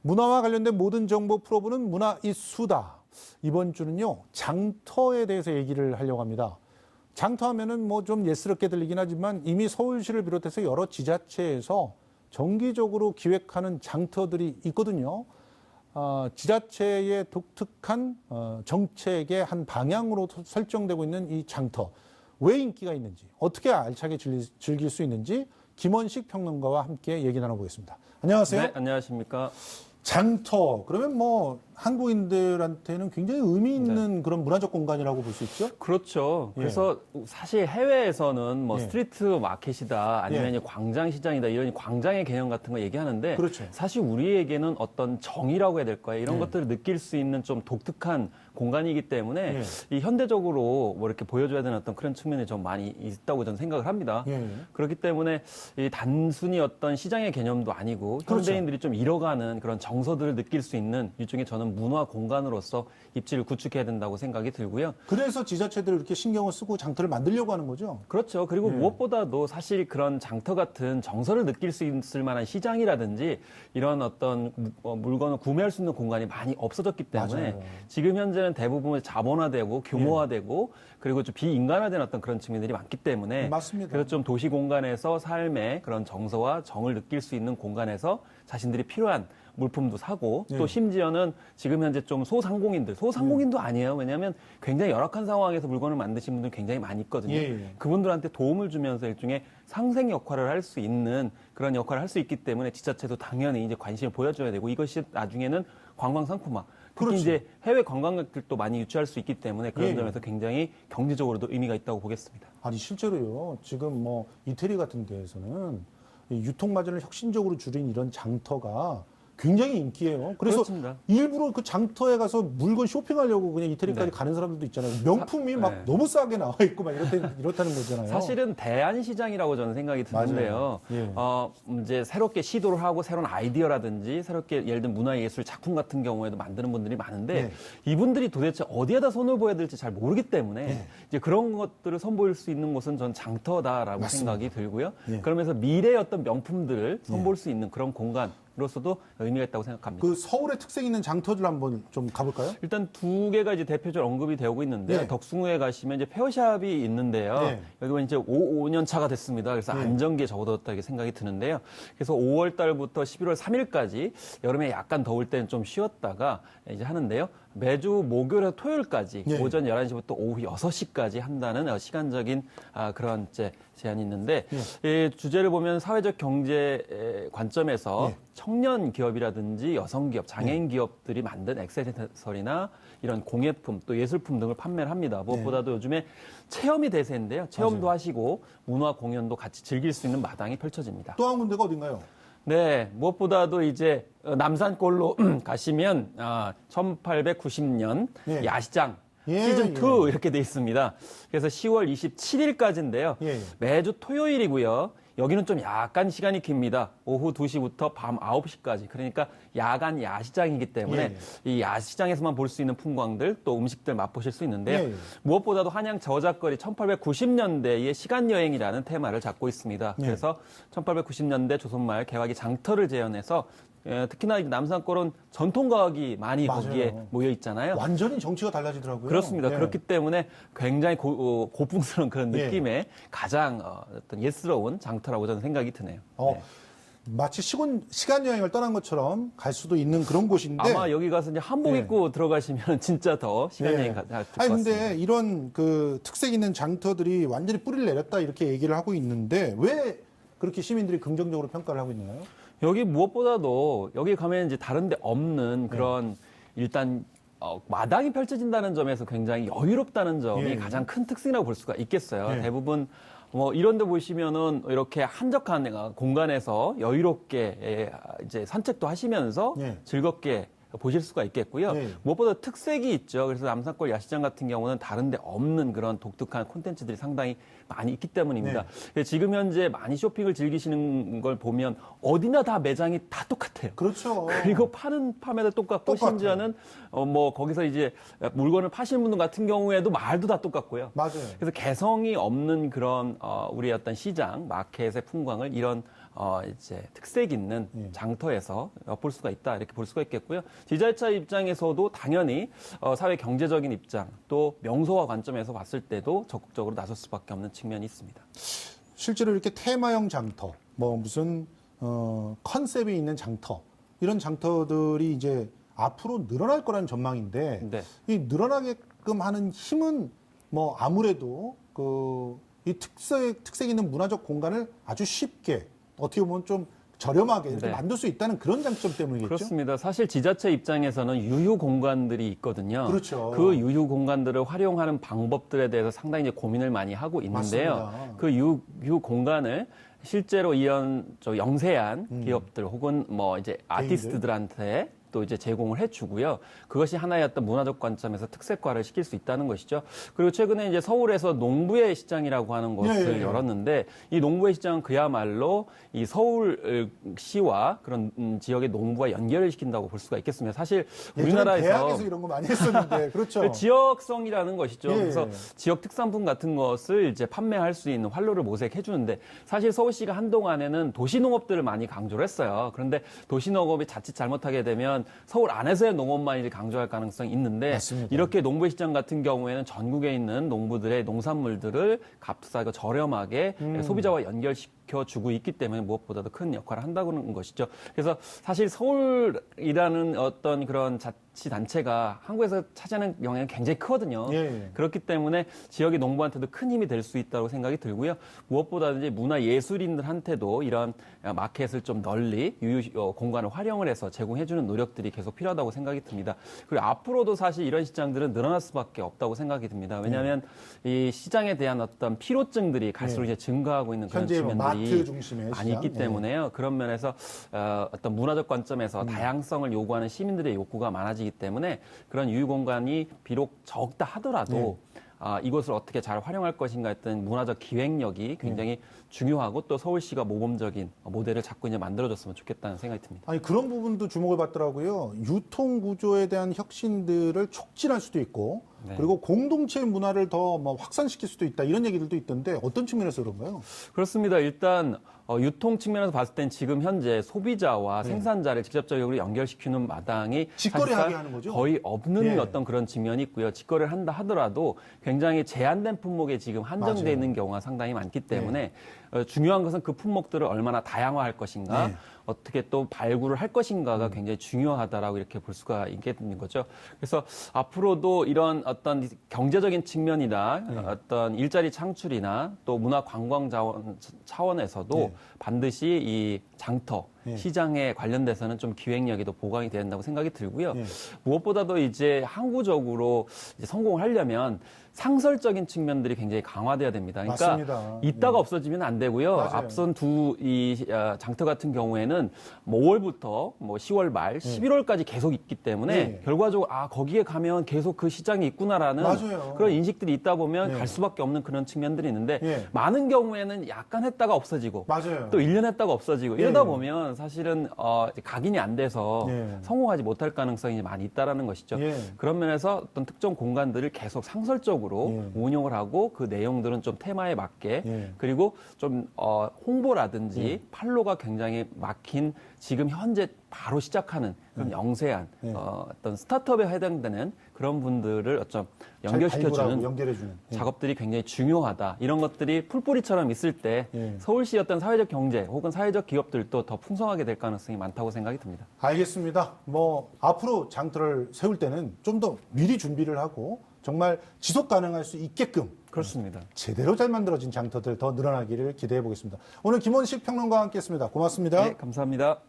문화와 관련된 모든 정보 풀어보는 문화 이 수다. 이번 주는요, 장터에 대해서 얘기를 하려고 합니다. 장터하면은 뭐 좀 예스럽게 들리긴 하지만 이미 서울시를 비롯해서 여러 지자체에서 정기적으로 기획하는 장터들이 있거든요. 지자체의 독특한 정책의 한 방향으로 설정되고 있는 이 장터. 왜 인기가 있는지, 어떻게 알차게 즐길 수 있는지 김원식 평론가와 함께 얘기 나눠보겠습니다. 안녕하세요. 네, 안녕하십니까. 장터, 그러면 뭐 한국인들한테는 굉장히 의미 있는 그런 문화적 공간이라고 볼 수 있죠? 그렇죠. 그래서 사실 해외에서는 뭐 예. 스트리트 마켓이다 아니면 예. 광장 시장이다 이런 광장의 개념 같은 거 얘기하는데 그렇죠. 사실 우리에게는 어떤 정이라고 해야 될까요? 이런 예. 것들을 느낄 수 있는 좀 독특한 공간이기 때문에 예. 이 현대적으로 뭐 이렇게 보여줘야 되는 어떤 그런 측면이 좀 많이 있다고 저는 생각을 합니다. 예. 그렇기 때문에 이 단순히 어떤 시장의 개념도 아니고 그렇죠. 현대인들이 좀 잃어가는 그런 정서들을 느낄 수 있는 일종의 저는 문화 공간으로서 입지를 구축해야 된다고 생각이 들고요. 그래서 지자체들이 이렇게 신경을 쓰고 장터를 만들려고 하는 거죠? 그렇죠. 그리고 무엇보다도 사실 그런 장터 같은 정서를 느낄 수 있을 만한 시장이라든지 이런 어떤 물건을 구매할 수 있는 공간이 많이 없어졌기 때문에 맞아요. 지금 현재는 대부분 자본화되고 규모화되고 그리고 좀 비인간화된 어떤 그런 측면들이 많기 때문에 맞습니다. 그래서 좀 도시 공간에서 삶의 그런 정서와 정을 느낄 수 있는 공간에서 자신들이 필요한 물품도 사고 또 심지어는 지금 현재 좀 소상공인도 아니에요. 왜냐하면 굉장히 열악한 상황에서 물건을 만드신 분들 굉장히 많이 있거든요. 그분들한테 도움을 주면서 일종의 상생 역할을 할 수 있는 그런 역할을 할 수 있기 때문에 지자체도 당연히 이제 관심을 보여줘야 되고 이것이 나중에는 관광 상품화. 특히 그렇지. 이제 해외 관광객들도 많이 유치할 수 있기 때문에 그런 예. 점에서 굉장히 경제적으로도 의미가 있다고 보겠습니다. 아니, 실제로요, 지금 뭐 이태리 같은 데에서는 이 유통마진을 혁신적으로 줄인 이런 장터가 굉장히 인기예요. 그래서 그렇습니다. 일부러 그 장터에 가서 물건 쇼핑하려고 그냥 이태리까지 가는 사람들도 있잖아요. 명품이 막 너무 싸게 나와 있고 막 이렇다는 거잖아요. 사실은 대안시장이라고 저는 생각이 드는데요. 예. 이제 새롭게 시도를 하고 새로운 아이디어라든지 새롭게 예를 들면 문화예술 작품 같은 경우에도 만드는 분들이 많은데 이분들이 도대체 어디에다 손을 보여야 될지 잘 모르기 때문에 이제 그런 것들을 선보일 수 있는 곳은 전 장터다라고 맞습니다. 생각이 들고요. 그러면서 미래의 어떤 명품들을 선보일 수 있는 그런 공간으로서도 의미가 있다고 생각합니다. 그 서울의 특색 있는 장터들 한번 좀 가볼까요? 일단 두 개가 이제 대표적으로 언급이 되고 있는데 네. 덕숭우에 가시면 이제 페어샵이 있는데요. 네. 여기 보면 이제 5년 차가 됐습니다. 그래서 안정기에 접어들었다 이렇게 생각이 드는데요. 그래서 5월 달부터 11월 3일까지 여름에 약간 더울 때는 좀 쉬었다가 이제 하는데요. 매주 목요일에서 토요일까지 오전 11시부터 오후 6시까지 한다는 시간적인 그런 제한이 있는데 이 주제를 보면 사회적 경제 관점에서 청년 기업이라든지 여성 기업, 장애인 기업들이 만든 액세서리나 이런 공예품 또 예술품 등을 판매를 합니다. 무엇보다도 요즘에 체험이 대세인데요. 체험도 하시고 문화 공연도 같이 즐길 수 있는 마당이 펼쳐집니다. 또 한 군데가 어딘가요? 네, 무엇보다도 이제 남산골로 가시면 1890년 야시장 시즌 2 이렇게 돼 있습니다. 그래서 10월 27일까지인데요. 매주 토요일이고요. 여기는 좀 약간 시간이 깁니다. 오후 2시부터 밤 9시까지. 그러니까 야간 야시장이기 때문에 이 야시장에서만 볼 수 있는 풍광들 또 음식들 맛보실 수 있는데요. 무엇보다도 한양 저작거리 1890년대의 시간여행이라는 테마를 잡고 있습니다. 그래서 1890년대 조선말 개화기 장터를 재현해서 특히나 남산골은 전통가옥이 많이 거기에 모여 있잖아요. 완전히 정치가 달라지더라고요. 그렇습니다. 그렇기 때문에 굉장히 고풍스러운 그런 느낌의 가장 어떤 예스러운 장터라고 저는 생각이 드네요. 마치 시간 여행을 떠난 것처럼 갈 수도 있는 그런 곳인데 아마 여기 가서 이제 한복 입고 들어가시면 진짜 더 시간 여행 갈 것 같습니다. 근데 이런 그 특색 있는 장터들이 완전히 뿌리를 내렸다 이렇게 얘기를 하고 있는데 왜 그렇게 시민들이 긍정적으로 평가를 하고 있나요? 여기 무엇보다도 여기 가면 이제 다른 데 없는 그런 일단 마당이 펼쳐진다는 점에서 굉장히 여유롭다는 점이 가장 큰 특징이라고 볼 수가 있겠어요. 대부분 뭐 이런 데 보시면은 이렇게 한적한 공간에서 여유롭게 이제 산책도 하시면서 즐겁게 보실 수가 있겠고요. 무엇보다 특색이 있죠. 그래서 남산골 야시장 같은 경우는 다른 데 없는 그런 독특한 콘텐츠들이 상당히 많이 있기 때문입니다. 지금 현재 많이 쇼핑을 즐기시는 걸 보면 어디나 다 매장이 다 똑같아요. 그렇죠. 그리고 파는 판매도 똑같고 심지어는 뭐 거기서 이제 물건을 파시는 분들 같은 경우에도 말도 다 똑같고요. 맞아요. 그래서 개성이 없는 그런 우리의 어떤 시장, 마켓의 풍광을 이런 이제 특색 있는 예. 장터에서 엿볼 수가 있다 이렇게 볼 수가 있겠고요. 지자체 입장에서도 당연히 사회 경제적인 입장 또 명소화 관점에서 봤을 때도 적극적으로 나설 수밖에 없는 측면이 있습니다. 실제로 이렇게 테마형 장터, 뭐 무슨 컨셉이 있는 장터 이런 장터들이 이제 앞으로 늘어날 거라는 전망인데 네. 이 늘어나게끔 하는 힘은 뭐 아무래도 이 특색 있는 문화적 공간을 아주 쉽게 어떻게 보면 좀 저렴하게 이렇게 네. 만들 수 있다는 그런 장점 때문이겠죠. 그렇습니다. 사실 지자체 입장에서는 유휴 공간들이 있거든요. 그렇죠. 그 유휴 공간들을 활용하는 방법들에 대해서 상당히 이제 고민을 많이 하고 있는데요. 맞습니다. 그 유휴 공간을 실제로 이런 영세한 기업들 혹은 뭐 이제 아티스트들한테 또 이제 제공을 해주고요. 그것이 하나의 어떤 문화적 관점에서 특색화를 시킬 수 있다는 것이죠. 그리고 최근에 이제 서울에서 농부의 시장이라고 하는 곳을 예. 열었는데 이 농부의 시장은 그야말로 이 서울시와 그런 지역의 농부와 연결을 시킨다고 볼 수가 있겠습니다. 사실 우리나라에서 대학에서 이런 거 많이 했었는데 그렇죠. 지역성이라는 것이죠. 예. 그래서 지역 특산품 같은 것을 이제 판매할 수 있는 활로를 모색해 주는데 사실 서울시가 한동안에는 도시농업들을 많이 강조를 했어요. 그런데 도시농업이 자칫 잘못하게 되면 서울 안에서의 농업만 이제 강조할 가능성이 있는데 맞습니다. 이렇게 농부의 시장 같은 경우에는 전국에 있는 농부들의 농산물들을 값싸고 저렴하게 소비자와 연결시켜 주고 있기 때문에 무엇보다도 큰 역할을 한다는 것이죠. 그래서 사실 서울이라는 어떤 그런 자치단체가 한국에서 차지하는 영향이 굉장히 크거든요. 예. 그렇기 때문에 지역의 농부한테도 큰 힘이 될 수 있다고 생각이 들고요. 무엇보다든지 문화예술인들한테도 이런 마켓을 좀 널리 유휴 공간을 활용을 해서 제공해주는 노력들이 계속 필요하다고 생각이 듭니다. 그리고 앞으로도 사실 이런 시장들은 늘어날 수밖에 없다고 생각이 듭니다. 왜냐하면 이 시장에 대한 어떤 피로증들이 갈수록 이제 증가하고 있는 그런 현재 뭐 마트 측면들이 중심의 많이 시장. 있기 때문에요. 그런 면에서 어떤 문화적 관점에서 다양성을 요구하는 시민들의 욕구가 많아지기 때문에 그런 유휴 공간이 비록 적다 하더라도 이것을 어떻게 잘 활용할 것인가 했던 문화적 기획력이 굉장히 중요하고 또 서울시가 모범적인 모델을 자꾸 이제 만들어줬으면 좋겠다는 생각이 듭니다. 아니 그런 부분도 주목을 받더라고요. 유통 구조에 대한 혁신들을 촉진할 수도 있고 네. 그리고 공동체 문화를 더 뭐 확산시킬 수도 있다 이런 얘기들도 있던데 어떤 측면에서 그런가요? 그렇습니다. 일단 유통 측면에서 봤을 땐 지금 현재 소비자와 생산자를 직접적으로 연결시키는 마당이 직거래하게 사실상 하는 거죠? 거의 없는 예. 어떤 그런 측면이 있고요. 직거래를 한다 하더라도 굉장히 제한된 품목에 지금 한정되어 맞아요. 있는 경우가 상당히 많기 때문에 중요한 것은 그 품목들을 얼마나 다양화할 것인가 네. 어떻게 또 발굴을 할 것인가가 굉장히 중요하다라고 이렇게 볼 수가 있겠는 거죠. 그래서 앞으로도 이런 어떤 경제적인 측면이나 어떤 일자리 창출이나 또 문화 관광 자원 차원에서도 반드시 이 장터 시장에 관련돼서는 좀 기획력이 더 보강이 돼야 된다고 생각이 들고요. 무엇보다도 이제 항구적으로 이제 성공하려면 상설적인 측면들이 굉장히 강화돼야 됩니다. 그러니까 맞습니다. 있다가 없어지면 안 되고요. 맞아요. 앞선 이 장터 같은 경우에는 뭐 5월부터 뭐 10월 말, 11월까지 계속 있기 때문에 결과적으로 거기에 가면 계속 그 시장이 있구나라는 맞아요. 그런 인식들이 있다 보면 갈 수밖에 없는 그런 측면들이 있는데 많은 경우에는 약간 했다가 없어지고 맞아요. 또 1년 했다가 없어지고 이러다 보면 사실은 각인이 안 돼서 성공하지 못할 가능성이 많이 있다라는 것이죠. 그런 면에서 어떤 특정 공간들을 계속 상설적으로 운영을 하고 그 내용들은 좀 테마에 맞게 그리고 좀 홍보라든지 판로가 굉장히 막힌 지금 현재 바로 시작하는 그런 영세한 어떤 스타트업에 해당되는 그런 분들을 어쩜 연결시켜주는 연결해주는 작업들이 굉장히 중요하다. 이런 것들이 풀뿌리처럼 있을 때 서울시 어떤 사회적 경제 혹은 사회적 기업들도 더 풍성하게 될 가능성이 많다고 생각이 듭니다. 알겠습니다. 뭐 앞으로 장터를 세울 때는 좀 더 미리 준비를 하고 정말 지속 가능할 수 있게끔 그렇습니다. 제대로 잘 만들어진 장터들 더 늘어나기를 기대해 보겠습니다. 오늘 김원식 평론가와 함께했습니다. 고맙습니다. 네, 감사합니다.